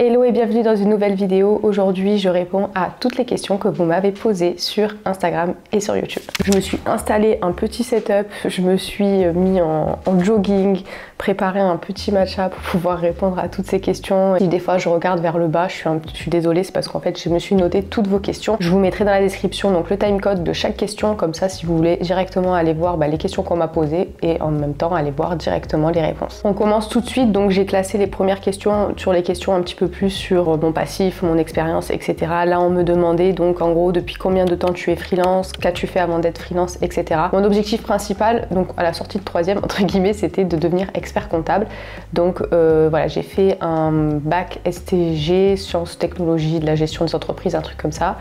Hello et bienvenue dans une nouvelle vidéo. Aujourd'hui, je réponds à toutes les questions que vous m'avez posées sur Instagram et sur YouTube. Je me suis installé un petit setup, je me suis mis en jogging, préparé un petit matcha pour pouvoir répondre à toutes ces questions. Si des fois je regarde vers le bas, je suis désolée, c'est parce qu'en fait je me suis noté toutes vos questions. Je vous mettrai dans la description donc le timecode de chaque question, comme ça si vous voulez directement aller voir les questions qu'on m'a posées et en même temps aller voir directement les réponses. On commence tout de suite, donc j'ai classé les premières questions sur les questions un petit peu plus sur mon passif, mon expérience, etc. Là on me demandait donc en gros depuis combien de temps tu es freelance, qu'as-tu fait avant d'être freelance, etc. Mon objectif principal, donc à la sortie de troisième entre guillemets, c'était de devenir expert comptable. Donc voilà, j'ai fait un bac STG, sciences, technologies, de la gestion des entreprises, un truc comme ça.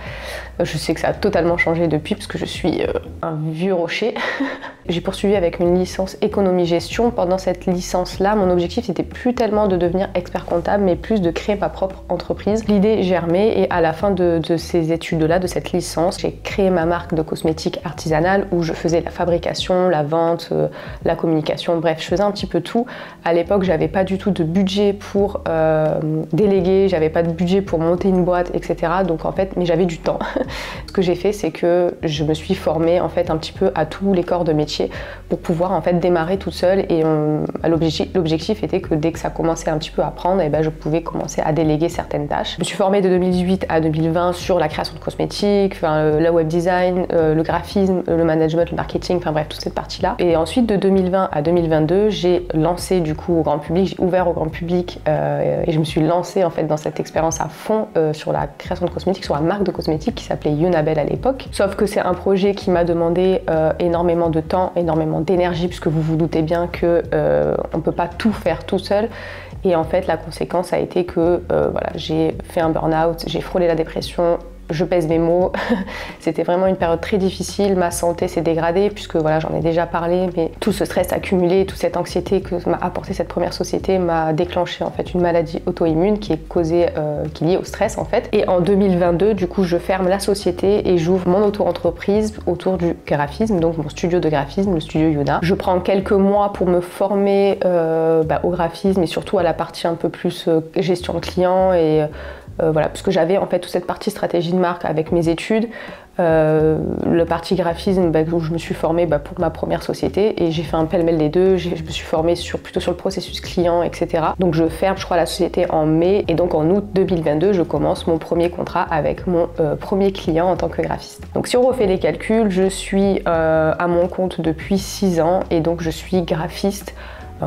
Je sais que ça a totalement changé depuis parce que je suis un vieux rocher. J'ai poursuivi avec une licence économie-gestion. Pendant cette licence-là, mon objectif c'était plus tellement de devenir expert comptable, mais plus de créer ma propre entreprise. L'idée germait et à la fin de ces études-là, de cette licence, j'ai créé ma marque de cosmétiques artisanale où je faisais la fabrication, la vente, la communication, bref, je faisais un petit peu tout. À l'époque, j'avais pas du tout de budget pour déléguer, j'avais pas de budget pour monter une boîte, etc. Donc en fait, mais j'avais du temps. Ce que j'ai fait, c'est que je me suis formée en fait un petit peu à tous les corps de métier pour pouvoir en fait démarrer toute seule et l'objectif était que dès que ça commençait un petit peu à prendre, et ben, je pouvais commencer à déléguer certaines tâches. Je me suis formée de 2018 à 2020 sur la création de cosmétiques, la web design, le graphisme, le management, le marketing, enfin bref, toute cette partie-là. Et ensuite de 2020 à 2022, j'ai lancé du coup au grand public, j'ai ouvert au grand public et je me suis lancée en fait dans cette expérience à fond sur la création de cosmétiques, sur la marque de cosmétiques qui s'appelait Yonabel à l'époque. Sauf que c'est un projet qui m'a demandé énormément de temps, énormément d'énergie, puisque vous vous doutez bien que on peut pas tout faire tout seul. Et en fait, la conséquence a été que voilà, j'ai fait un burn-out, j'ai frôlé la dépression. Je pèse mes mots, c'était vraiment une période très difficile, ma santé s'est dégradée puisque voilà, j'en ai déjà parlé, mais tout ce stress accumulé, toute cette anxiété que m'a apporté cette première société m'a déclenché en fait une maladie auto-immune qui est causée, qui est liée au stress en fait. Et en 2022, du coup, je ferme la société et j'ouvre mon auto-entreprise autour du graphisme, donc mon studio de graphisme, le studio Yona. Je prends quelques mois pour me former au graphisme et surtout à la partie un peu plus gestion de clients et voilà, puisque j'avais en fait toute cette partie stratégie de marque avec mes études, le parti graphisme où je me suis formée pour ma première société et j'ai fait un pêle-mêle des deux. Je me suis formée plutôt sur le processus client, etc. Donc je ferme, je crois, la société en mai et donc en août 2022, je commence mon premier contrat avec mon premier client en tant que graphiste. Donc si on refait les calculs, je suis à mon compte depuis 6 ans et donc je suis graphiste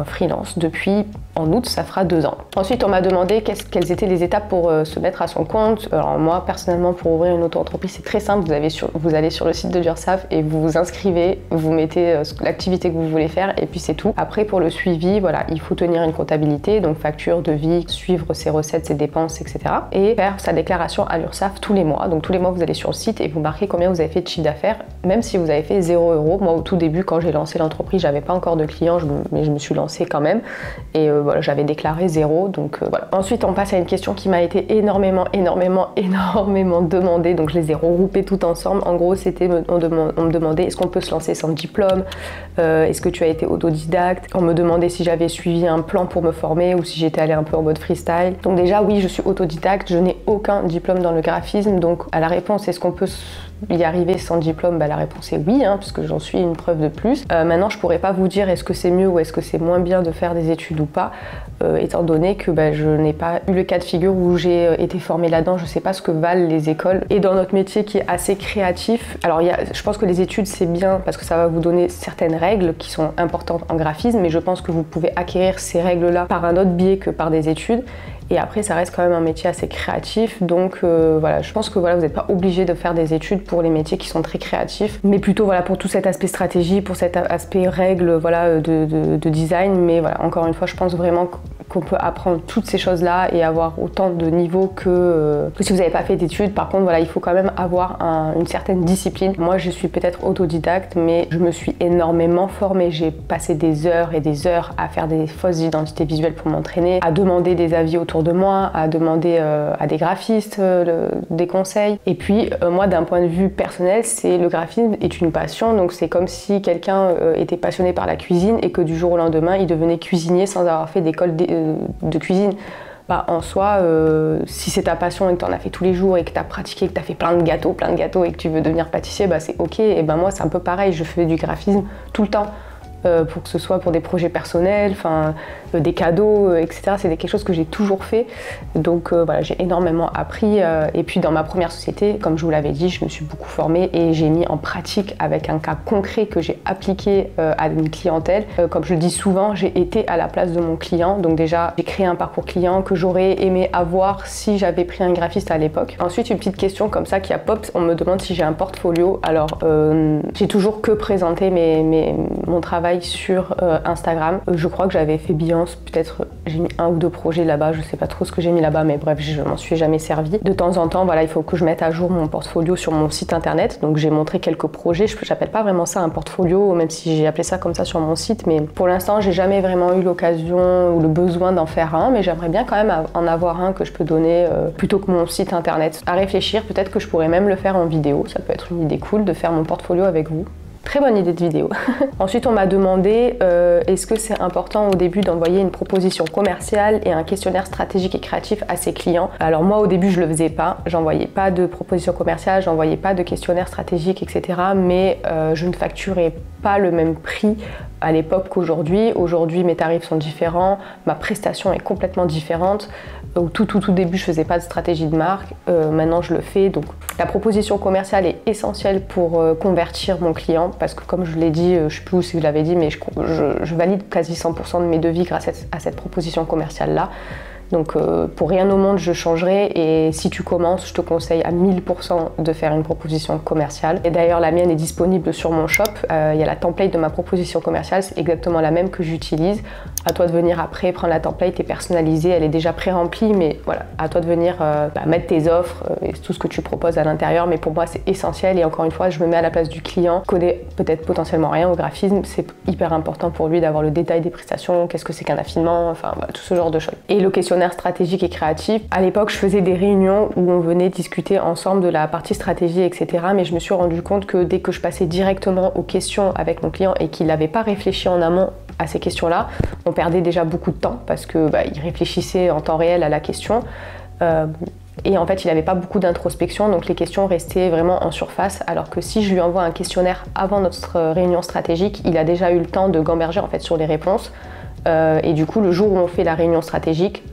freelance depuis en août, ça fera 2 ans. Ensuite, on m'a demandé quelles étaient les étapes pour se mettre à son compte. Alors moi, personnellement, pour ouvrir une auto-entreprise, c'est très simple. Vous allez sur le site de l'URSSAF et vous vous inscrivez, vous mettez l'activité que vous voulez faire et puis c'est tout. Après, pour le suivi, voilà, il faut tenir une comptabilité, donc facture, devis, suivre ses recettes, ses dépenses, etc. Et faire sa déclaration à l'URSSAF tous les mois. Donc tous les mois, vous allez sur le site et vous marquez combien vous avez fait de chiffre d'affaires, même si vous avez fait 0 €. Moi, au tout début, quand j'ai lancé l'entreprise, j'avais pas encore de clients, mais je me suis lancée quand même. Et voilà, j'avais déclaré 0, donc voilà. Ensuite, on passe à une question qui m'a été énormément demandée, donc je les ai regroupées toutes ensemble. En gros, c'était, on me demandait est-ce qu'on peut se lancer sans diplôme, est-ce que tu as été autodidacte, on me demandait si j'avais suivi un plan pour me former ou si j'étais allée un peu en mode freestyle. Donc déjà, oui, je suis autodidacte, je n'ai aucun diplôme dans le graphisme, donc à la réponse, est-ce qu'on peut y arriver sans diplôme, la réponse est oui, puisque j'en suis une preuve de plus. Maintenant, je pourrais pas vous dire est-ce que c'est mieux ou est-ce que c'est moins bien de faire des études ou pas, étant donné que je n'ai pas eu le cas de figure où j'ai été formée là-dedans, je sais pas ce que valent les écoles. Et dans notre métier qui est assez créatif, alors je pense que les études c'est bien parce que ça va vous donner certaines règles qui sont importantes en graphisme, mais je pense que vous pouvez acquérir ces règles-là par un autre biais que par des études. Et après, ça reste quand même un métier assez créatif, donc voilà, je pense que voilà, vous n'êtes pas obligé de faire des études pour les métiers qui sont très créatifs, mais plutôt voilà pour tout cet aspect stratégie, pour cet aspect règles, voilà, de design. Mais voilà, encore une fois, je pense vraiment qu'on peut apprendre toutes ces choses-là et avoir autant de niveaux que si vous n'avez pas fait d'études. Par contre, voilà, il faut quand même avoir une certaine discipline. Moi, je suis peut-être autodidacte, mais je me suis énormément formée. J'ai passé des heures et des heures à faire des fausses identités visuelles pour m'entraîner, à demander des avis autour de moi, à demander à des graphistes des conseils. Et puis, moi, d'un point de vue personnel, le graphisme est une passion. Donc, c'est comme si quelqu'un était passionné par la cuisine et que du jour au lendemain, il devenait cuisinier sans avoir fait d'école de cuisine. bah en soi, si c'est ta passion et que tu en as fait tous les jours et que tu as pratiqué, que tu as fait plein de gâteaux et que tu veux devenir pâtissier, bah c'est ok. Et ben moi c'est un peu pareil, je fais du graphisme tout le temps. Pour que ce soit pour des projets personnels, des cadeaux, etc. C'est quelque chose que j'ai toujours fait. Donc voilà, j'ai énormément appris. Et puis dans ma première société, comme je vous l'avais dit, je me suis beaucoup formée et j'ai mis en pratique avec un cas concret que j'ai appliqué à une clientèle. Comme je le dis souvent, j'ai été à la place de mon client. Donc déjà, j'ai créé un parcours client que j'aurais aimé avoir si j'avais pris un graphiste à l'époque. Ensuite, une petite question comme ça qui a pop, on me demande si j'ai un portfolio. Alors, j'ai toujours que présenté mon travail sur Instagram. Je crois que j'avais fait Beyoncé, peut-être j'ai mis 1 ou 2 projets là-bas, je sais pas trop ce que j'ai mis là-bas, mais bref, je m'en suis jamais servi. De temps en temps, voilà, il faut que je mette à jour mon portfolio sur mon site internet, donc j'ai montré quelques projets. J'appelle pas vraiment ça un portfolio, même si j'ai appelé ça comme ça sur mon site, mais pour l'instant, j'ai jamais vraiment eu l'occasion ou le besoin d'en faire un, mais j'aimerais bien quand même en avoir un que je peux donner plutôt que mon site internet. À réfléchir, peut-être que je pourrais même le faire en vidéo, ça peut être une idée cool de faire mon portfolio avec vous. Très bonne idée de vidéo. Ensuite, on m'a demandé est-ce que c'est important au début d'envoyer une proposition commerciale et un questionnaire stratégique et créatif à ses clients. Alors moi, au début, je le faisais pas. J'envoyais pas de proposition commerciale, j'envoyais pas de questionnaire stratégique, etc. Mais je ne facturais pas le même prix à l'époque qu'aujourd'hui. Aujourd'hui, mes tarifs sont différents, ma prestation est complètement différente. Au tout début, je faisais pas de stratégie de marque. Maintenant, je le fais. Donc, la proposition commerciale est essentielle pour convertir mon client parce que, comme je l'ai dit, je sais plus si je l'avais dit, mais je valide quasi 100% de mes devis grâce à cette proposition commerciale-là. Donc pour rien au monde je changerai et si tu commences je te conseille à 1000% de faire une proposition commerciale. Et d'ailleurs la mienne est disponible sur mon shop, il y a la template de ma proposition commerciale, c'est exactement la même que j'utilise. À toi de venir après prendre la template et personnaliser, elle est déjà pré-remplie mais voilà, à toi de venir mettre tes offres et tout ce que tu proposes à l'intérieur, mais pour moi c'est essentiel et encore une fois je me mets à la place du client, connaît peut-être potentiellement rien au graphisme, c'est hyper important pour lui d'avoir le détail des prestations, qu'est-ce que c'est qu'un affinement, enfin voilà, tout ce genre de choses. Et le questionnaire stratégique et créatif. À l'époque, je faisais des réunions où on venait discuter ensemble de la partie stratégie, etc. Mais je me suis rendu compte que dès que je passais directement aux questions avec mon client et qu'il n'avait pas réfléchi en amont à ces questions-là, on perdait déjà beaucoup de temps parce que il réfléchissait en temps réel à la question. Et en fait, il n'avait pas beaucoup d'introspection, donc les questions restaient vraiment en surface. Alors que si je lui envoie un questionnaire avant notre réunion stratégique, il a déjà eu le temps de gamberger en fait sur les réponses. Et du coup, le jour où on fait la réunion stratégique,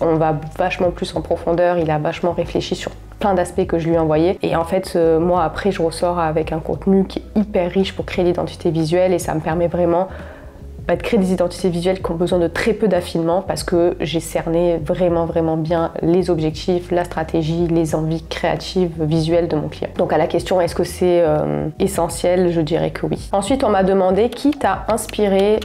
on va vachement plus en profondeur, il a vachement réfléchi sur plein d'aspects que je lui ai envoyés. Et en fait, moi après, je ressors avec un contenu qui est hyper riche pour créer l'identité visuelle et ça me permet vraiment de créer des identités visuelles qui ont besoin de très peu d'affinement parce que j'ai cerné vraiment bien les objectifs, la stratégie, les envies créatives, visuelles de mon client. Donc à la question est-ce que c'est essentiel, je dirais que oui. Ensuite, on m'a demandé qui t'a inspiré.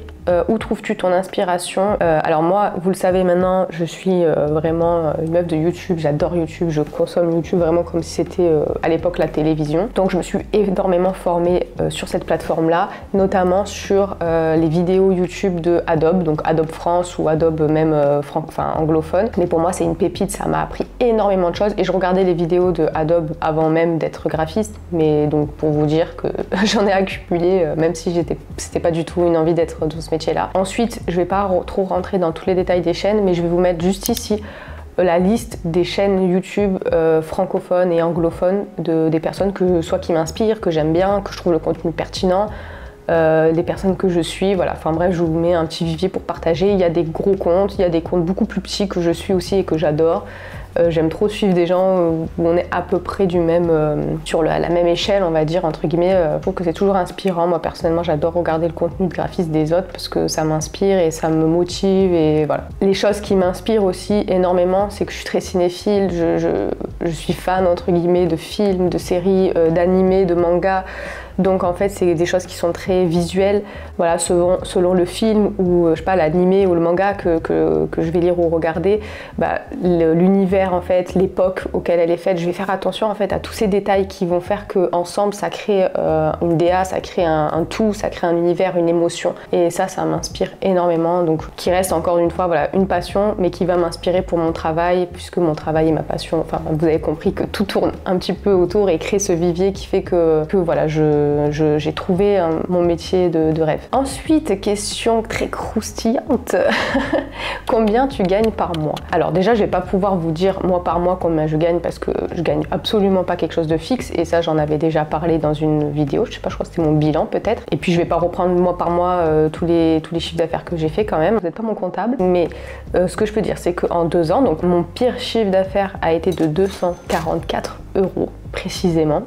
Où trouves-tu ton inspiration? Alors moi, vous le savez maintenant, je suis vraiment une meuf de YouTube, j'adore YouTube, je consomme YouTube vraiment comme si c'était à l'époque la télévision. Donc je me suis énormément formée sur cette plateforme-là, notamment sur les vidéos YouTube de Adobe, donc Adobe France ou Adobe même anglophone. Mais pour moi, c'est une pépite, ça m'a appris énormément de choses et je regardais les vidéos de Adobe avant même d'être graphiste, mais donc pour vous dire que j'en ai accumulé, même si c'était pas du tout une envie d'être dans ce métier là. Ensuite, je vais pas trop rentrer dans tous les détails des chaînes, mais je vais vous mettre juste ici la liste des chaînes YouTube francophones et anglophones des personnes qui m'inspirent, que j'aime bien, que je trouve le contenu pertinent, des personnes que je suis, voilà. Enfin bref, je vous mets un petit vivier pour partager. Il y a des gros comptes, il y a des comptes beaucoup plus petits que je suis aussi et que j'adore. J'aime trop suivre des gens où on est à peu près sur la même échelle, on va dire, entre guillemets. Je trouve que c'est toujours inspirant. Moi, personnellement, j'adore regarder le contenu de graphisme des autres parce que ça m'inspire et ça me motive et voilà. Les choses qui m'inspirent aussi énormément, c'est que je suis très cinéphile. Je suis fan, entre guillemets, de films, de séries, d'animés, de mangas. Donc en fait, c'est des choses qui sont très visuelles. Voilà, selon le film ou je sais pas, l'animé ou le manga que je vais lire ou regarder, l'univers en fait, l'époque auquel elle est faite, je vais faire attention en fait à tous ces détails qui vont faire que ensemble ça crée une DA, ça crée un tout, ça crée un univers, une émotion. Et ça m'inspire énormément. Donc qui reste encore une fois voilà une passion, mais qui va m'inspirer pour mon travail puisque mon travail est ma passion. Enfin, vous avez compris que tout tourne un petit peu autour et crée ce vivier qui fait que voilà, j'ai trouvé mon métier de rêve. Ensuite, question très croustillante. Combien tu gagnes par mois? Alors déjà, je vais pas pouvoir vous dire mois par mois combien je gagne parce que je gagne absolument pas quelque chose de fixe et ça, j'en avais déjà parlé dans une vidéo. Je sais pas, je crois que c'était mon bilan peut-être. Et puis je vais pas reprendre mois par mois tous les chiffres d'affaires que j'ai fait quand même. Vous n'êtes pas mon comptable, mais ce que je peux dire, c'est qu'en 2 ans, donc mon pire chiffre d'affaires a été de 244 € précisément.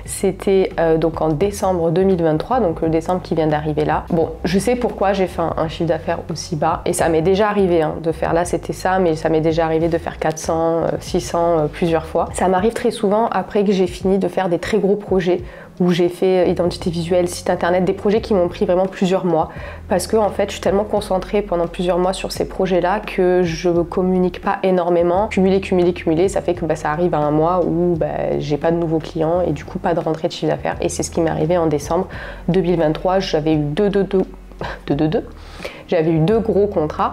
C'était donc en décembre 2023, donc le décembre qui vient d'arriver là. Bon, je sais pourquoi j'ai fait un chiffre d'affaires aussi bas et ça m'est déjà arrivé de faire, là c'était ça, mais ça m'est déjà arrivé de faire 400, 600 plusieurs fois. Ça m'arrive très souvent après que j'ai fini de faire des très gros projets où j'ai fait identité visuelle, site internet, des projets qui m'ont pris vraiment plusieurs mois parce que en fait je suis tellement concentrée pendant plusieurs mois sur ces projets là que je ne communique pas énormément. Cumuler, ça fait que ça arrive à un mois où j'ai pas de nouveaux clients et du coup pas de rentrée de chiffre d'affaires et c'est ce qui m'est arrivé en décembre 2023. J'avais eu j'avais eu 2 gros contrats.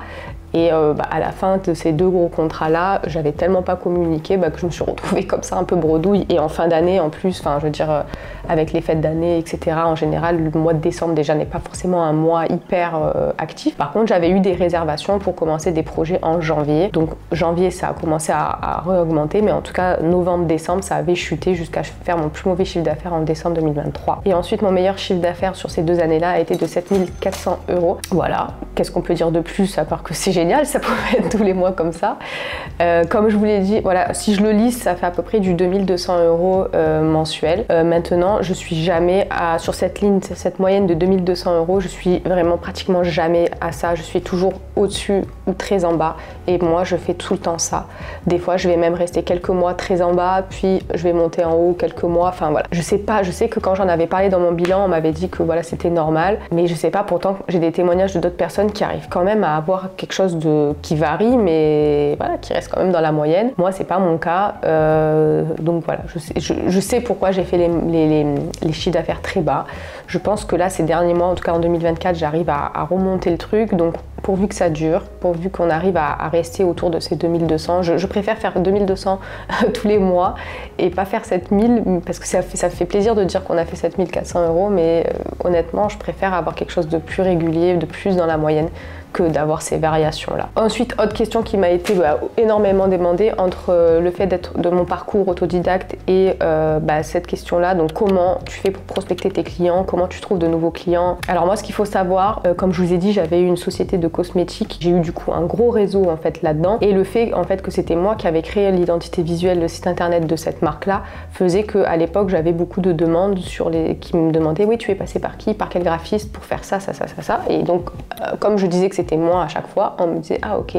Et à la fin de ces 2 gros contrats-là, j'avais tellement pas communiqué que je me suis retrouvée comme ça un peu bredouille. Et en fin d'année, en plus, je veux dire, avec les fêtes d'année, etc., en général, le mois de décembre déjà n'est pas forcément un mois hyper actif. Par contre, j'avais eu des réservations pour commencer des projets en janvier. Donc janvier, ça a commencé à réaugmenter, mais en tout cas, novembre, décembre, ça avait chuté jusqu'à faire mon plus mauvais chiffre d'affaires en décembre 2023. Et ensuite, mon meilleur chiffre d'affaires sur ces 2 années-là a été de 7 400 €. Voilà, qu'est-ce qu'on peut dire de plus à part que c'est génial, ça pouvait être tous les mois comme ça. Comme je vous l'ai dit, voilà, si je le lisse, ça fait à peu près du 2200 € mensuel. Maintenant, je suis jamais sur cette ligne, cette moyenne de 2200 €, je suis vraiment pratiquement jamais à ça. Je suis toujours au-dessus ou très en bas. Et moi, je fais tout le temps ça. Des fois, je vais même rester quelques mois très en bas, puis je vais monter en haut quelques mois. Enfin voilà, je sais pas, je sais que quand j'en avais parlé dans mon bilan, on m'avait dit que voilà, c'était normal. Mais je sais pas, pourtant, j'ai des témoignages de d'autres personnes qui arrivent quand même à avoir quelque chose qui varie, mais voilà, qui reste quand même dans la moyenne. Moi, c'est pas mon cas. Donc voilà, je sais pourquoi j'ai fait les chiffres d'affaires très bas. Je pense que là, ces derniers mois, en tout cas en 2024, j'arrive à remonter le truc. Donc pourvu que ça dure, pourvu qu'on arrive à rester autour de ces 2200. Je préfère faire 2200 tous les mois et pas faire 7000 parce que ça fait plaisir de dire qu'on a fait 7400 €, mais honnêtement, je préfère avoir quelque chose de plus régulier, de plus dans la moyenne que d'avoir ces variations-là. Ensuite, autre question qui m'a été énormément demandée entre le fait de mon parcours autodidacte et cette question-là, donc comment tu fais pour prospecter tes clients, comment tu trouves de nouveaux clients. Alors moi, ce qu'il faut savoir, comme je vous ai dit, j'avais eu une société de cosmétiques, j'ai eu du coup un gros réseau en fait là-dedans et le fait en fait que c'était moi qui avais créé l'identité visuelle, le site internet de cette marque-là, faisait qu'à l'époque, j'avais beaucoup de demandes qui me demandaient, oui, tu es passé par qui, par quel graphiste pour faire ça. Et donc, comme je disais que c'était moi à chaque fois, on me disait ah ok,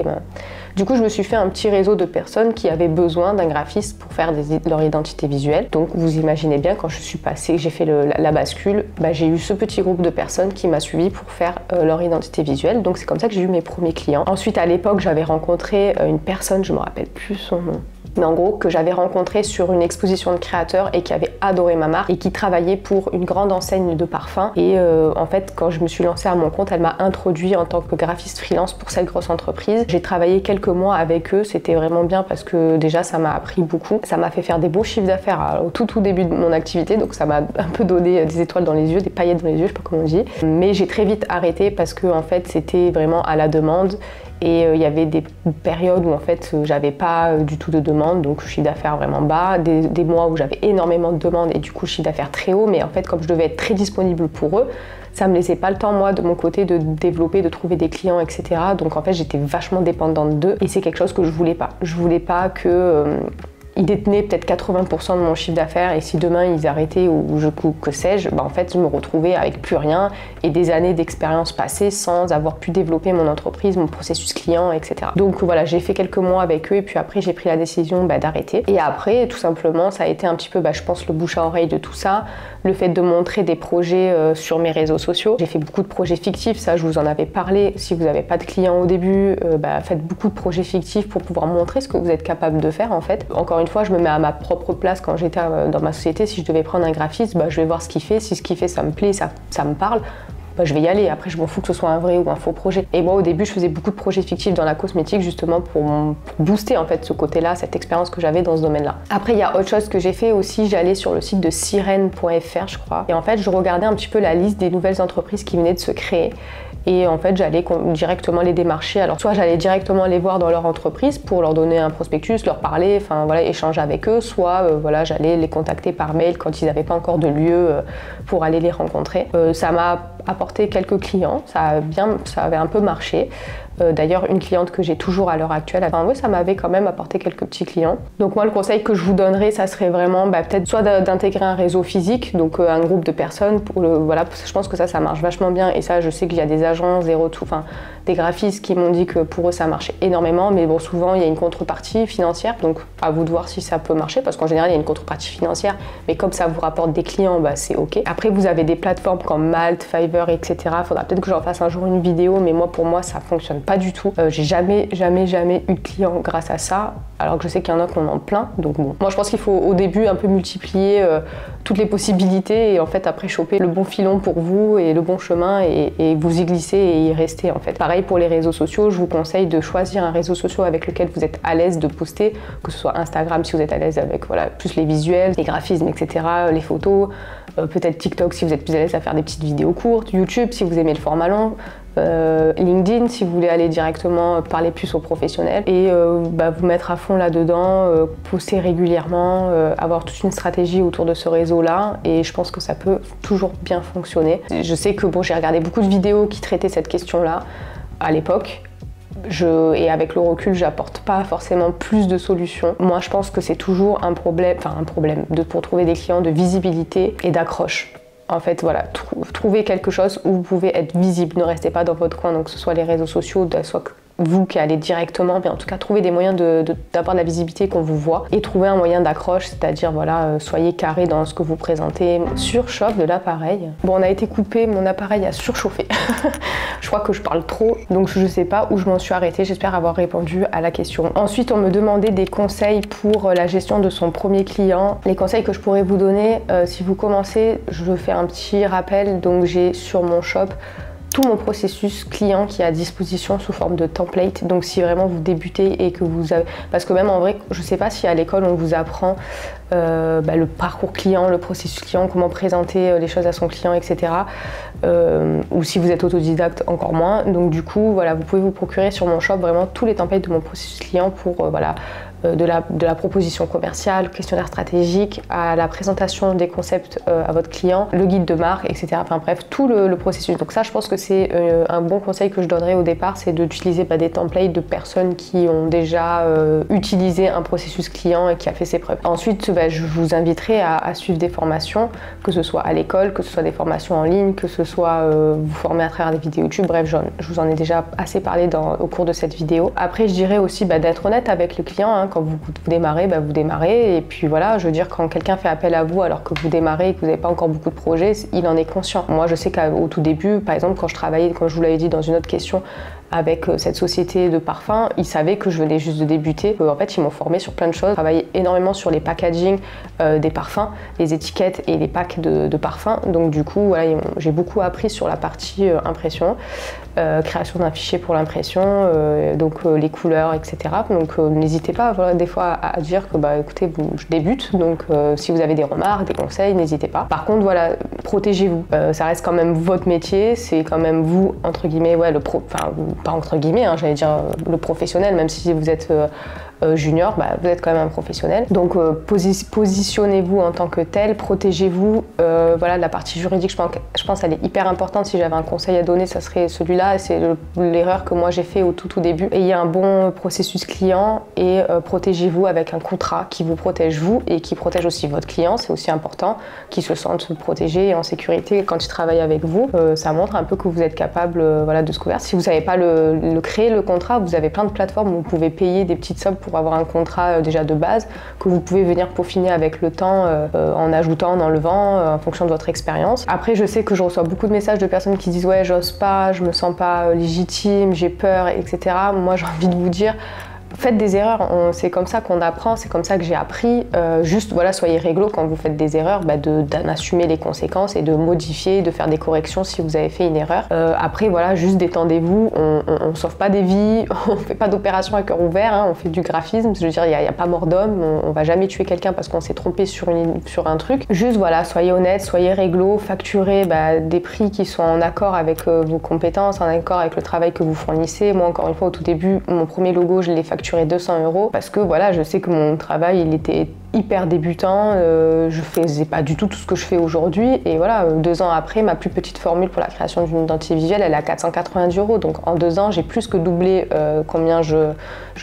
du coup je me suis fait un petit réseau de personnes qui avaient besoin d'un graphiste pour faire leur identité visuelle. Donc vous imaginez bien, quand je suis passée, j'ai fait la bascule, j'ai eu ce petit groupe de personnes qui m'a suivi pour faire leur identité visuelle. Donc c'est comme ça que j'ai eu mes premiers clients. Ensuite à l'époque j'avais rencontré une personne, je me rappelle plus son nom, mais en gros que j'avais rencontré sur une exposition de créateurs et qui avait adoré ma marque et qui travaillait pour une grande enseigne de parfums. Et en fait, quand je me suis lancée à mon compte, elle m'a introduit en tant que graphiste freelance pour cette grosse entreprise. J'ai travaillé quelques mois avec eux, c'était vraiment bien parce que déjà ça m'a appris beaucoup. Ça m'a fait faire des beaux chiffres d'affaires au tout début de mon activité, donc ça m'a un peu donné des étoiles dans les yeux, des paillettes dans les yeux, je sais pas comment on dit. Mais j'ai très vite arrêté parce que en fait c'était vraiment à la demande. Et il y avait des périodes où en fait j'avais pas du tout de demande, donc chiffre d'affaires vraiment bas, des mois où j'avais énormément de demandes et du coup chiffre d'affaires très haut, mais en fait comme je devais être très disponible pour eux, ça me laissait pas le temps moi de mon côté de développer, de trouver des clients, etc. Donc en fait j'étais vachement dépendante d'eux et c'est quelque chose que je voulais pas. Je voulais pas que ils détenaient peut-être 80% de mon chiffre d'affaires et si demain ils arrêtaient ou que sais-je, en fait je me retrouvais avec plus rien et des années d'expérience passées sans avoir pu développer mon entreprise, mon processus client, etc. Donc voilà, j'ai fait quelques mois avec eux et puis après j'ai pris la décision d'arrêter. Et après tout simplement ça a été un petit peu, je pense, le bouche à oreille de tout ça, le fait de montrer des projets sur mes réseaux sociaux. J'ai fait beaucoup de projets fictifs, ça je vous en avais parlé. Si vous n'avez pas de clients au début, faites beaucoup de projets fictifs pour pouvoir montrer ce que vous êtes capable de faire en fait. Encore une fois, je me mets à ma propre place quand j'étais dans ma société. Si je devais prendre un graphiste, je vais voir ce qu'il fait. Si ce qu'il fait, ça me plaît, ça me parle, bah, je vais y aller. Après, je m'en fous que ce soit un vrai ou un faux projet. Et moi, au début, je faisais beaucoup de projets fictifs dans la cosmétique, justement pour booster en fait ce côté-là, cette expérience que j'avais dans ce domaine-là. Après, il y a autre chose que j'ai fait aussi. J'allais sur le site de Sirène.fr, je crois. Et en fait, je regardais un petit peu la liste des nouvelles entreprises qui venaient de se créer. Et en fait, j'allais directement les démarcher. Alors, soit j'allais directement les voir dans leur entreprise pour leur donner un prospectus, leur parler, enfin voilà, échanger avec eux. Soit voilà, j'allais les contacter par mail quand ils n'avaient pas encore de lieu pour aller les rencontrer. Ça m'a apporté quelques clients, ça avait un peu marché. D'ailleurs, une cliente que j'ai toujours à l'heure actuelle, enfin, oui, ça m'avait quand même apporté quelques petits clients. Donc moi, le conseil que je vous donnerais, ça serait vraiment peut-être soit d'intégrer un réseau physique, donc un groupe de personnes. Voilà, je pense que ça marche vachement bien. Et ça, je sais qu'il y a des agences, des graphistes qui m'ont dit que pour eux, ça marchait énormément. Mais bon, souvent, il y a une contrepartie financière. Donc à vous de voir si ça peut marcher, parce qu'en général, il y a une contrepartie financière. Mais comme ça vous rapporte des clients, c'est OK. Après, vous avez des plateformes comme Malt, Fiverr, etc. Faudra peut-être que j'en fasse un jour une vidéo, mais moi, pour moi, ça fonctionne pas du tout. J'ai jamais eu de clients grâce à ça, alors que je sais qu'il y en a qui en ont plein. Donc bon, moi je pense qu'il faut au début un peu multiplier toutes les possibilités et en fait après choper le bon filon pour vous et le bon chemin et vous y glisser et y rester en fait. Pareil pour les réseaux sociaux, je vous conseille de choisir un réseau social avec lequel vous êtes à l'aise de poster, que ce soit Instagram si vous êtes à l'aise avec voilà, plus les visuels, les graphismes, etc., les photos, peut-être TikTok si vous êtes plus à l'aise à faire des petites vidéos courtes, YouTube si vous aimez le format long, LinkedIn si vous voulez aller directement parler plus aux professionnels et vous mettre à fond là-dedans, poster régulièrement, avoir toute une stratégie autour de ce réseau-là et je pense que ça peut toujours bien fonctionner. Je sais que bon, j'ai regardé beaucoup de vidéos qui traitaient cette question-là à l'époque. Et avec le recul, j'apporte pas forcément plus de solutions. Moi, je pense que c'est toujours un problème pour trouver des clients de visibilité et d'accroche. En fait, voilà, trouvez quelque chose où vous pouvez être visible, ne restez pas dans votre coin, donc que ce soit les réseaux sociaux, soit vous qui allez directement, mais en tout cas, trouvez des moyens d'avoir de la visibilité qu'on vous voit et trouver un moyen d'accroche, c'est-à-dire, voilà, soyez carré dans ce que vous présentez. Surchauffe de l'appareil. Bon, on a été coupé, mon appareil a surchauffé. Je crois que je parle trop, donc je sais pas où je m'en suis arrêtée. J'espère avoir répondu à la question. Ensuite, on me demandait des conseils pour la gestion de son premier client. Les conseils que je pourrais vous donner, si vous commencez, je fais un petit rappel. Donc, j'ai sur mon shop tout mon processus client qui est à disposition sous forme de template. Donc si vraiment vous débutez et que vous avez... Parce que même en vrai, je sais pas si à l'école on vous apprend le parcours client, le processus client, comment présenter les choses à son client, etc. Ou si vous êtes autodidacte, encore moins. Donc du coup, voilà, vous pouvez vous procurer sur mon shop vraiment tous les templates de mon processus client pour de la proposition commerciale, questionnaire stratégique, à la présentation des concepts à votre client, le guide de marque, etc. Enfin bref, tout le processus. Donc ça, je pense que c'est un bon conseil que je donnerais au départ, c'est d'utiliser des templates de personnes qui ont déjà utilisé un processus client et qui a fait ses preuves. Ensuite, je vous inviterai à suivre des formations, que ce soit à l'école, que ce soit des formations en ligne, que ce soit vous former à travers des vidéos YouTube. Bref, je vous en ai déjà assez parlé au cours de cette vidéo. Après, je dirais aussi d'être honnête avec le client. Hein, quand vous démarrez, vous démarrez. Et puis voilà, je veux dire, quand quelqu'un fait appel à vous alors que vous démarrez et que vous n'avez pas encore beaucoup de projets, il en est conscient. Moi, je sais qu'au tout début, par exemple, quand je travaillais, comme je vous l'avais dit dans une autre question, avec cette société de parfums, ils savaient que je venais juste de débuter. En fait, ils m'ont formé sur plein de choses. J'ai travaillé énormément sur les packaging des parfums, les étiquettes et les packs de parfums. Donc du coup, voilà, j'ai beaucoup appris sur la partie impression, création d'un fichier pour l'impression, les couleurs, etc. Donc n'hésitez pas, voilà, des fois à dire que écoutez, je débute, donc si vous avez des remarques, des conseils, n'hésitez pas. Par contre, voilà, protégez-vous. Ça reste quand même votre métier, c'est quand même vous, entre guillemets, pas entre guillemets, j'allais dire le professionnel, même si vous êtes junior, vous êtes quand même un professionnel. Donc positionnez-vous en tant que tel, protégez-vous. Voilà, la partie juridique, je pense qu'elle est hyper importante. Si j'avais un conseil à donner, ça serait celui-là. C'est l'erreur que moi j'ai fait au tout début. Ayez un bon processus client et protégez-vous avec un contrat qui vous protège vous et qui protège aussi votre client. C'est aussi important qu'il se sente protégé et en sécurité quand il travaille avec vous. Ça montre un peu que vous êtes capable de se couvrir. Si vous ne savez pas créer le contrat, vous avez plein de plateformes où vous pouvez payer des petites sommes pour avoir un contrat déjà de base que vous pouvez venir peaufiner avec le temps en ajoutant, en enlevant en fonction de votre expérience. Après, je sais que je reçois beaucoup de messages de personnes qui disent ouais, j'ose pas, je me sens pas légitime, j'ai peur, etc. Moi, j'ai envie de vous dire faites des erreurs, c'est comme ça qu'on apprend, c'est comme ça que j'ai appris. Juste voilà, soyez réglo quand vous faites des erreurs, d'en assumer les conséquences et de modifier, de faire des corrections si vous avez fait une erreur. Après voilà, juste détendez-vous, on sauve pas des vies, on fait pas d'opération à cœur ouvert, hein, on fait du graphisme, je veux dire, il n'y a pas mort d'homme, on va jamais tuer quelqu'un parce qu'on s'est trompé sur un truc. Juste voilà, soyez honnête, soyez réglo, facturez des prix qui sont en accord avec vos compétences, en accord avec le travail que vous fournissez. Moi encore une fois, au tout début, mon premier logo, je l'ai facturé 200 € parce que voilà, je sais que mon travail il était hyper débutant, je faisais pas du tout ce que je fais aujourd'hui et voilà, 2 ans après, ma plus petite formule pour la création d'une identité visuelle, elle est à 490 €. Donc en 2 ans, j'ai plus que doublé combien je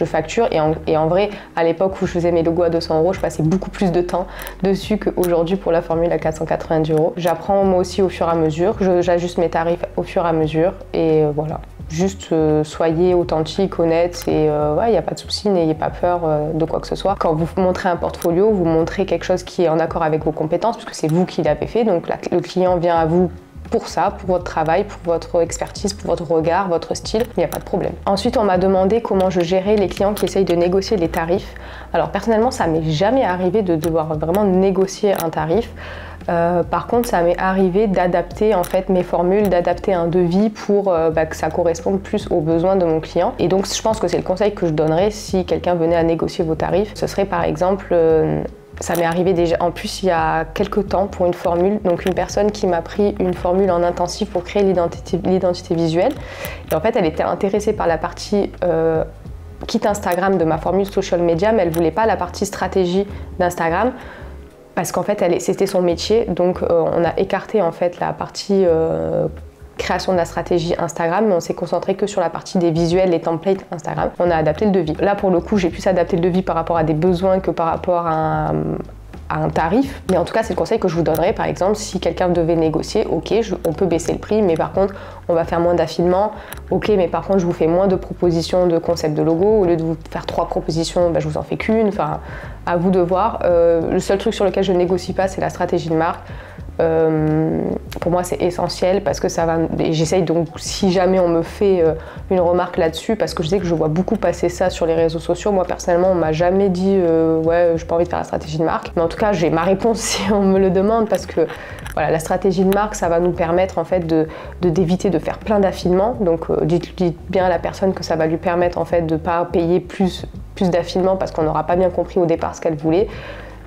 facture et en vrai, à l'époque où je faisais mes logos à 200 €, je passais beaucoup plus de temps dessus qu'aujourd'hui pour la formule à 490 €. J'apprends moi aussi au fur et à mesure, j'ajuste mes tarifs au fur et à mesure et voilà. Juste soyez authentique, honnête et il n'y a pas de souci, n'ayez pas peur de quoi que ce soit. Quand vous montrez un portfolio, vous montrez quelque chose qui est en accord avec vos compétences puisque c'est vous qui l'avez fait, donc le client vient à vous pour ça, pour votre travail, pour votre expertise, pour votre regard, votre style, il n'y a pas de problème. Ensuite, on m'a demandé comment je gérais les clients qui essayent de négocier les tarifs. Alors personnellement, ça m'est jamais arrivé de devoir vraiment négocier un tarif. Par contre, ça m'est arrivé d'adapter en fait mes formules, d'adapter un devis pour que ça corresponde plus aux besoins de mon client. Et donc, je pense que c'est le conseil que je donnerais si quelqu'un venait à négocier vos tarifs. Ce serait par exemple, ça m'est arrivé déjà en plus il y a quelques temps pour une formule, donc une personne qui m'a pris une formule en intensif pour créer l'identité visuelle. Et en fait, elle était intéressée par la partie kit Instagram de ma formule social media, mais elle voulait pas la partie stratégie d'Instagram. Parce qu'en fait, c'était son métier, donc on a écarté en fait la partie création de la stratégie Instagram, mais on s'est concentré que sur la partie des visuels, les templates Instagram. On a adapté le devis. Là, pour le coup, j'ai pu adapter le devis par rapport à des besoins que par rapport à un tarif. Mais en tout cas, c'est le conseil que je vous donnerais. Par exemple, si quelqu'un devait négocier, ok, on peut baisser le prix, mais par contre, on va faire moins d'affilements. Ok, mais par contre, je vous fais moins de propositions de concept de logo. Au lieu de vous faire 3 propositions, je vous en fais qu'une. Enfin, à vous de voir. Le seul truc sur lequel je négocie pas, c'est la stratégie de marque. Pour moi, c'est essentiel parce que ça va. J'essaye donc, si jamais on me fait une remarque là-dessus, parce que je sais que je vois beaucoup passer ça sur les réseaux sociaux. Moi, personnellement, on m'a jamais dit ouais, j'ai pas envie de faire la stratégie de marque. Mais en tout cas, j'ai ma réponse si on me le demande parce que voilà, la stratégie de marque, ça va nous permettre en fait d'éviter de faire plein d'affilements. Donc, dites bien à la personne que ça va lui permettre en fait de pas payer plus d'affilements parce qu'on n'aura pas bien compris au départ ce qu'elle voulait.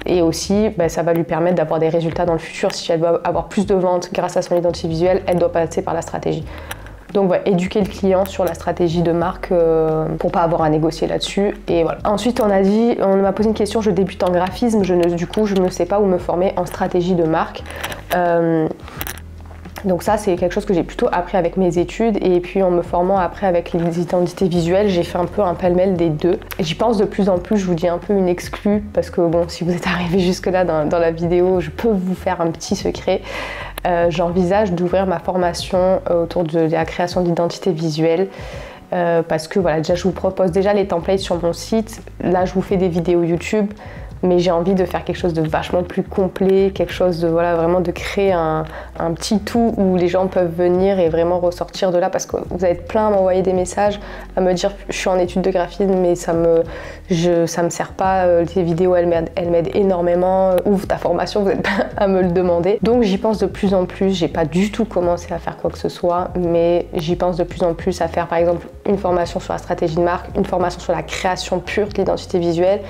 Et aussi, ça va lui permettre d'avoir des résultats dans le futur. Si elle doit avoir plus de ventes grâce à son identité visuelle, elle doit passer par la stratégie. Donc voilà, éduquer le client sur la stratégie de marque pour pas avoir à négocier là-dessus. Et voilà. Ensuite, on m'a posé une question, je débute en graphisme, du coup, je ne sais pas où me former en stratégie de marque. Donc ça, c'est quelque chose que j'ai plutôt appris avec mes études et puis en me formant après avec les identités visuelles, j'ai fait un peu un pêle-mêle des deux. J'y pense de plus en plus, je vous dis un peu une exclue parce que bon, si vous êtes arrivé jusque là dans la vidéo, je peux vous faire un petit secret. J'envisage d'ouvrir ma formation autour de la création d'identité visuelle. Parce que voilà, déjà je vous propose déjà les templates sur mon site, là je vous fais des vidéos YouTube, mais j'ai envie de faire quelque chose de vachement plus complet, quelque chose de voilà, vraiment de créer un petit tout où les gens peuvent venir et vraiment ressortir de là, parce que vous êtes plein à m'envoyer des messages, à me dire je suis en études de graphisme mais ça me sert pas, les vidéos elles m'aident énormément, ouvre ta formation, vous êtes plein à me le demander. Donc j'y pense de plus en plus, j'ai pas du tout commencé à faire quoi que ce soit, mais j'y pense de plus en plus à faire par exemple une formation sur la stratégie de marque, une formation sur la création pure de l'identité visuelle,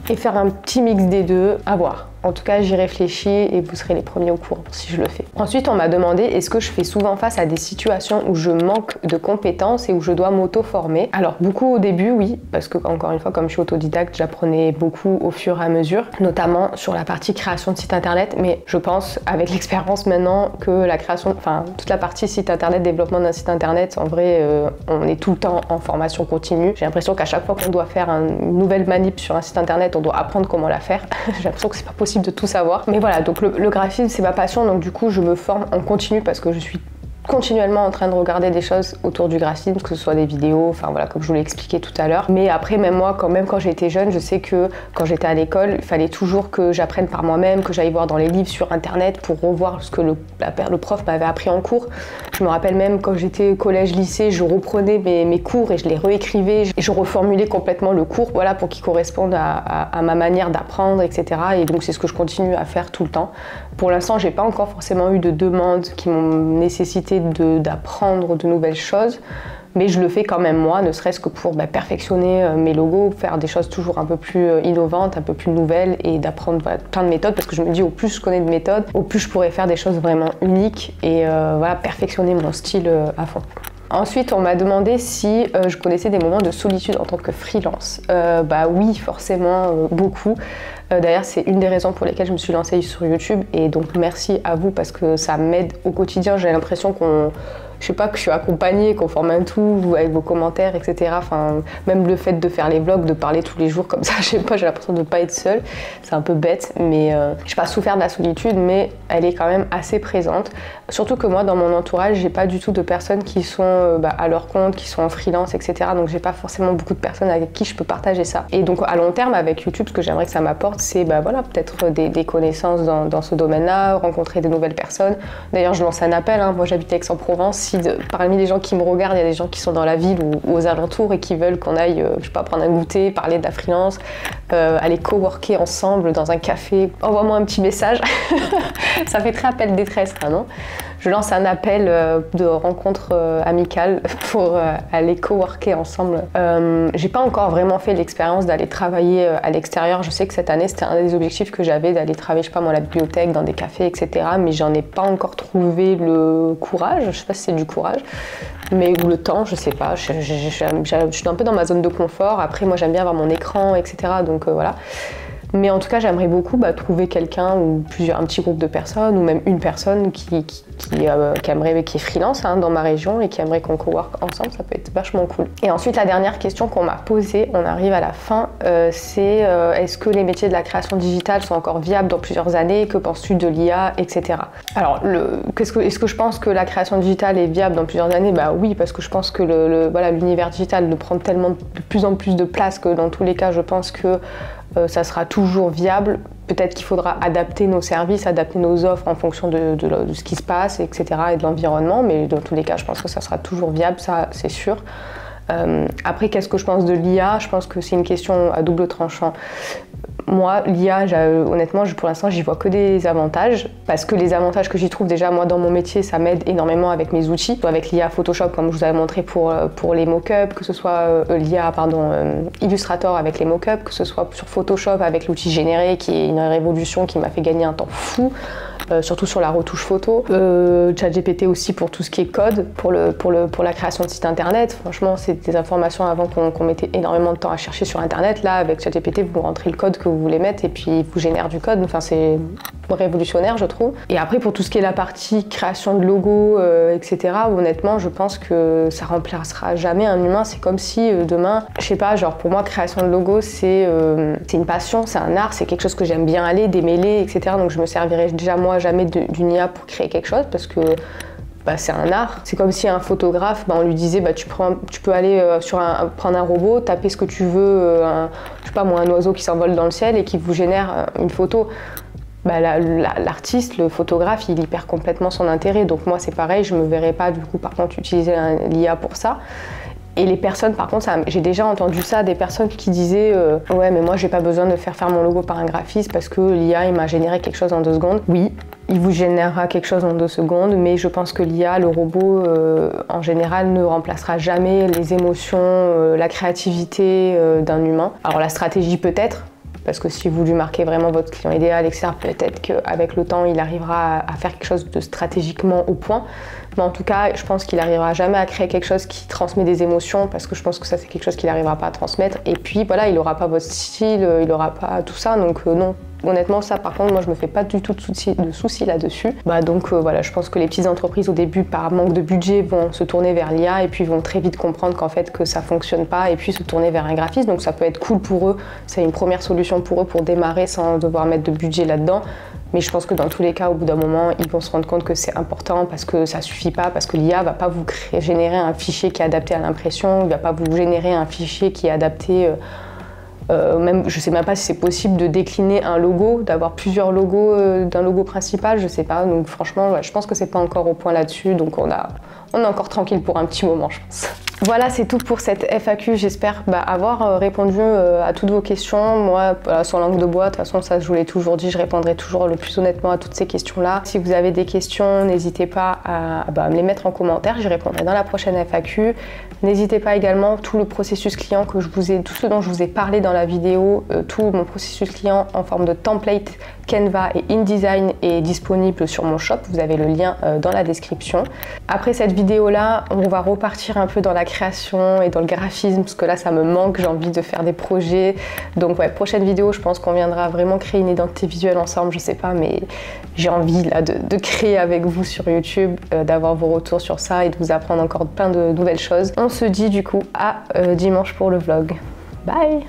et faire un petit mix des deux, à voir. En tout cas, j'y réfléchis et vous serez les premiers au courant si je le fais. Ensuite, on m'a demandé est-ce que je fais souvent face à des situations où je manque de compétences et où je dois m'auto-former. Alors, beaucoup au début, oui, parce que encore une fois, comme je suis autodidacte, j'apprenais beaucoup au fur et à mesure, notamment sur la partie création de site internet, mais je pense avec l'expérience maintenant que la création, enfin toute la partie site internet, développement d'un site internet, en vrai, on est tout le temps en formation continue. J'ai l'impression qu'à chaque fois qu'on doit faire une nouvelle manip sur un site internet, on doit apprendre comment la faire. J'ai l'impression que c'est pas possible de tout savoir. Mais voilà, donc le graphisme, c'est ma passion, donc du coup, je me forme en continu parce que je suis continuellement en train de regarder des choses autour du graphisme, que ce soit des vidéos, enfin voilà, comme je vous l'ai expliqué tout à l'heure. Mais après, même moi, quand j'étais jeune, je sais que quand j'étais à l'école, il fallait toujours que j'apprenne par moi-même, que j'aille voir dans les livres sur internet pour revoir ce que le prof m'avait appris en cours. Je me rappelle même quand j'étais au collège, lycée, je reprenais mes cours et je les réécrivais, et je reformulais complètement le cours, voilà, pour qu'il corresponde à ma manière d'apprendre, etc. Et donc c'est ce que je continue à faire tout le temps. Pour l'instant, j'ai pas encore forcément eu de demandes qui m'ont nécessité d'apprendre de nouvelles choses, mais je le fais quand même moi, ne serait-ce que pour perfectionner mes logos, faire des choses toujours un peu plus innovantes, un peu plus nouvelles, et d'apprendre plein de méthodes, parce que je me dis au plus je connais de méthodes, au plus je pourrais faire des choses vraiment uniques et voilà, perfectionner mon style à fond. Ensuite, on m'a demandé si je connaissais des moments de solitude en tant que freelance. Bah oui, forcément, beaucoup. D'ailleurs, c'est une des raisons pour lesquelles je me suis lancée sur YouTube, et donc merci à vous parce que ça m'aide au quotidien. J'ai l'impression je sais pas, que je suis accompagnée, qu'on forme un tout avec vos commentaires, etc. Enfin, même le fait de faire les vlogs, de parler tous les jours comme ça, je sais pas, j'ai l'impression de ne pas être seule. C'est un peu bête, mais j'ai pas souffert de la solitude, mais elle est quand même assez présente. Surtout que moi, dans mon entourage, j'ai pas du tout de personnes qui sont à leur compte, qui sont en freelance, etc. Donc j'ai pas forcément beaucoup de personnes avec qui je peux partager ça. Et donc à long terme, avec YouTube, ce que j'aimerais que ça m'apporte, c'est voilà, peut-être des connaissances dans ce domaine-là, rencontrer des nouvelles personnes. D'ailleurs, je lance un appel, hein. Moi j'habite à Aix-en-Provence. Si parmi les gens qui me regardent, il y a des gens qui sont dans la ville ou aux alentours et qui veulent qu'on aille, je sais pas, prendre un goûter, parler de la freelance, aller coworker ensemble dans un café, envoie-moi un petit message. Ça fait très appel détresse, là, non? Je lance un appel de rencontre amicale pour aller coworker ensemble. J'ai pas encore vraiment fait l'expérience d'aller travailler à l'extérieur. Je sais que cette année, c'était un des objectifs que j'avais, d'aller travailler, je sais pas moi, à la bibliothèque, dans des cafés, etc. Mais j'en ai pas encore trouvé le courage. Je sais pas si c'est du courage, mais ou le temps, je sais pas. Je suis un peu dans ma zone de confort. Après, moi, j'aime bien avoir mon écran, etc. Donc voilà. Mais en tout cas, j'aimerais beaucoup trouver quelqu'un ou un petit groupe de personnes, ou même une personne qui est freelance dans ma région et qui aimerait qu'on cowork ensemble. Ça peut être vachement cool. Et ensuite, la dernière question qu'on m'a posée, on arrive à la fin, c'est est-ce que les métiers de la création digitale sont encore viables dans plusieurs années? Que penses-tu de l'IA, etc. Alors, est-ce que je pense que la création digitale est viable dans plusieurs années? Bah oui, parce que je pense que l'univers digital prend tellement de plus en plus de place que dans tous les cas, je pense que ça sera toujours viable. Peut-être qu'il faudra adapter nos services, adapter nos offres en fonction de ce qui se passe, etc. et de l'environnement, mais dans tous les cas, je pense que ça sera toujours viable, ça c'est sûr. Après, qu'est-ce que je pense de l'IA? Je pense que c'est une question à double tranchant. Moi, l'IA, honnêtement, pour l'instant, j'y vois que des avantages, parce que les avantages que j'y trouve, déjà, moi, dans mon métier, ça m'aide énormément avec mes outils, avec l'IA Photoshop, comme je vous avais montré pour les mock-ups, que ce soit Illustrator avec les mock-ups, que ce soit sur Photoshop avec l'outil généré, qui est une révolution qui m'a fait gagner un temps fou. Surtout sur la retouche photo, ChatGPT aussi pour tout ce qui est code, pour la création de sites internet. Franchement, c'est des informations avant qu'on mettait énormément de temps à chercher sur internet. Là, avec ChatGPT, vous rentrez le code que vous voulez mettre et puis il vous génère du code. Enfin, c'est révolutionnaire, je trouve. Et après, pour tout ce qui est la partie création de logos, etc., honnêtement, je pense que ça remplacera jamais un humain. C'est comme si demain, je sais pas, genre pour moi, création de logos, c'est une passion, c'est un art, c'est quelque chose que j'aime bien aller, démêler, etc. Donc je me servirai déjà moi jamais d'une IA pour créer quelque chose parce que c'est un art. C'est comme si un photographe, on lui disait tu peux aller prendre un robot, taper ce que tu veux, je sais pas moi, un oiseau qui s'envole dans le ciel et qui vous génère une photo. L'artiste, le photographe, il y perd complètement son intérêt. Donc moi c'est pareil, je me verrais pas du coup par contre utiliser l'IA pour ça. Et les personnes, par contre, j'ai déjà entendu ça, des personnes qui disaient ouais, mais moi j'ai pas besoin de faire mon logo par un graphiste parce que l'IA il m'a généré quelque chose en 2 secondes. Oui, il vous générera quelque chose en 2 secondes, mais je pense que l'IA, le robot en général, ne remplacera jamais les émotions, la créativité d'un humain. Alors la stratégie peut-être, parce que si vous lui marquez vraiment votre client idéal, etc., peut-être qu'avec le temps, il arrivera à faire quelque chose de stratégiquement au point. Mais en tout cas, je pense qu'il n'arrivera jamais à créer quelque chose qui transmet des émotions, parce que je pense que ça, c'est quelque chose qu'il n'arrivera pas à transmettre. Et puis, voilà, il n'aura pas votre style, il n'aura pas tout ça, donc non. Honnêtement, ça, par contre, moi, je me fais pas du tout de soucis là-dessus. Donc voilà, je pense que les petites entreprises, au début, par manque de budget, vont se tourner vers l'IA et puis vont très vite comprendre qu'en fait, que ça fonctionne pas et puis se tourner vers un graphiste. Donc ça peut être cool pour eux. C'est une première solution pour eux pour démarrer sans devoir mettre de budget là-dedans. Mais je pense que dans tous les cas, au bout d'un moment, ils vont se rendre compte que c'est important parce que ça suffit pas, parce que l'IA va pas vous générer un fichier qui est adapté à l'impression, il va pas vous générer un fichier qui est adapté... même, je sais même pas si c'est possible de décliner un logo, d'avoir plusieurs logos d'un logo principal, je sais pas. Donc franchement, ouais, je pense que c'est pas encore au point là-dessus, donc on est encore tranquille pour un petit moment, je pense. Voilà, c'est tout pour cette FAQ. J'espère avoir répondu à toutes vos questions. Moi, sur langue de bois, de toute façon, ça je vous l'ai toujours dit, je répondrai toujours le plus honnêtement à toutes ces questions-là. Si vous avez des questions, n'hésitez pas à me les mettre en commentaire, j'y répondrai dans la prochaine FAQ. N'hésitez pas également, tout le processus client tout ce dont je vous ai parlé dans la vidéo, tout mon processus client en forme de template Canva et InDesign est disponible sur mon shop, vous avez le lien dans la description. Après cette vidéo-là, on va repartir un peu dans la création et dans le graphisme, parce que là ça me manque, j'ai envie de faire des projets. Donc ouais, prochaine vidéo, je pense qu'on viendra vraiment créer une identité visuelle ensemble, je sais pas, mais j'ai envie là de créer avec vous sur YouTube, d'avoir vos retours sur ça et de vous apprendre encore plein de nouvelles choses. On se dit du coup à dimanche pour le vlog. Bye!